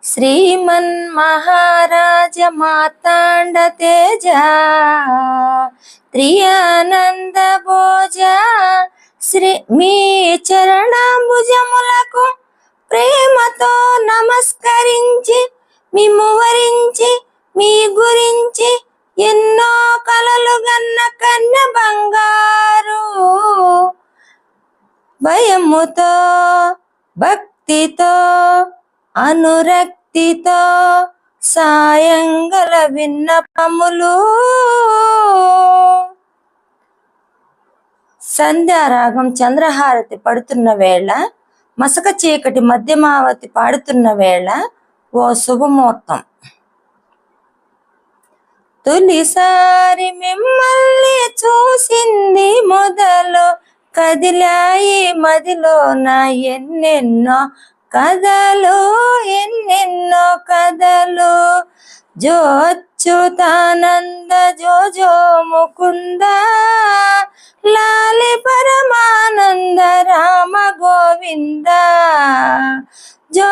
శ్రీమన్మహారాజ మార్తాండ తేజ త్రియానంద భోజ శ్రీ మీ చరణాంబుజములకు ప్రేమతో నమస్కరించి మిమ్ము వరించి మీ గురించి ఎన్నో కలలు గన్న కన్య బంగారు భయముతో భక్తితో అనురక్తితో సాయంగల విన్నపములు. సంధ్యారాగం చంద్రహారతి పడుతున్న వేళ, మసక చీకటి మధ్యమావతి పాడుతున్న వేళ ఓ శుభముహూర్తం. తొలిసారి మిమ్మల్ని చూసింది మొదలు కదిలాయి మదిలో నా ఎన్నెన్నో కథలు ఎన్నెన్నో కథలు. జో అచ్యుతానంద జో జో ముకుంద లాలి పరమానంద రామ గోవింద. జో